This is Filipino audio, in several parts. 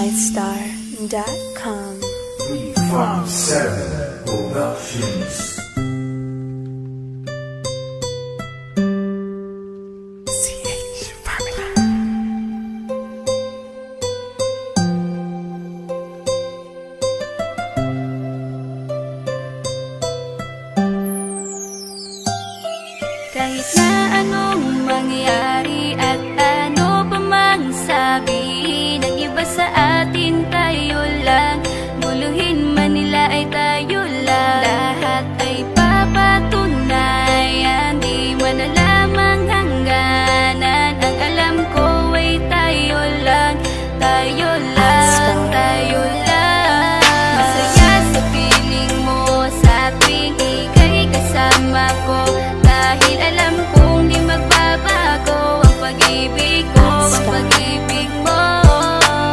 MyStar.com. 357 Productions. Kahit na anong mangyari at ano pa mang sabihin ng iba sa atin, tayo lang. Guluhin man nila ay tayo lang. Lahat ay papatunayan, di man alamang hangganan. Ang alam ko ay tayo lang, tayo lang, tayo lang. Masaya sa piling mo sa tuwing ika'y kasama ko, dahil alam kong di magbabago ang pag-ibig ko, ang pag-ibig mo.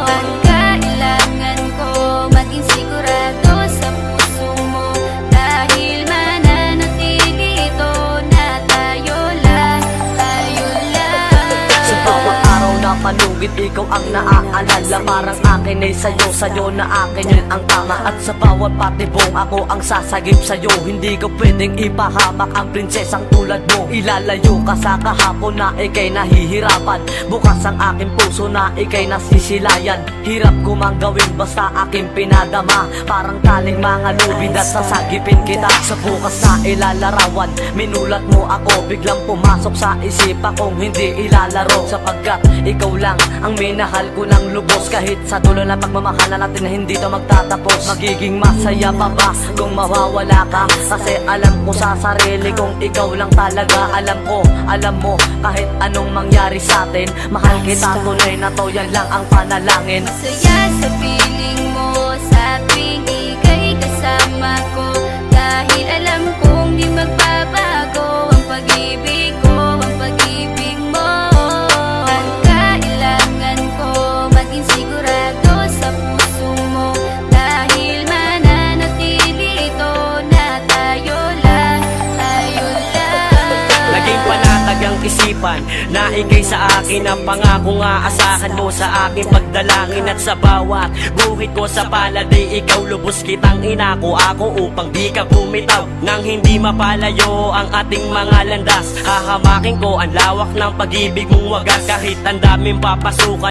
Ang kailangan ko maging sigurado sa puso mo, dahil mananatili ito na tayo lang, tayo lang. Sa bawat araw na panugit, ikaw ang naaalala. Parang akin ay sa'yo, sa'yo na akin yun ang tama. At sa bawat patibong ako ang sasagip sa'yo. Hindi ko pwedeng ipahamak ang prinsesang tulad mo. Ilalayo ka sa kahapon na ikay nahihirapan. Bukas ang aking puso na ikay nasisilayan. Hirap ko mang gawin basta aking pinadama. Parang taling mga lubid at sasagipin kita. Sa bukas na ilalarawan, minulat mo ako. Biglang pumasok sa isipa kong hindi ilalaro, sapagkat ikaw lang ang minahal ko ng lubos. Kahit sa dulo ng pagmamahala natin na hindi to magtatapos. Magiging masaya pa ba kung mawawala ka? Kasi alam ko sa sarili kong ikaw lang talaga. Alam ko, alam mo, kahit anong mangyari sa atin, mahal kita tunay na to, yan lang ang panalangin. Masaya sa piling mo sa tuwing ika'y kasama ko, dahil alam kong di magbabago ang pag-ibig ko, ang pag-ibig mo. Ang kailangan ko maging sigurado sa puso mo, dahil mananatili ito na tayo lang, tayo lang. Naging panatag ang isipan na ikay sa akin ang pangako nga asahan mo sa aking pagdalangin. At sa bawat guhit ko sa palad ay ikaw lubos kitang inako ako, upang di ka bumitaw nang hindi mapalayo ang ating mga landas. Hahamakin ko ang lawak ng pag-ibig mong wagas, kahit ang daming papasukan.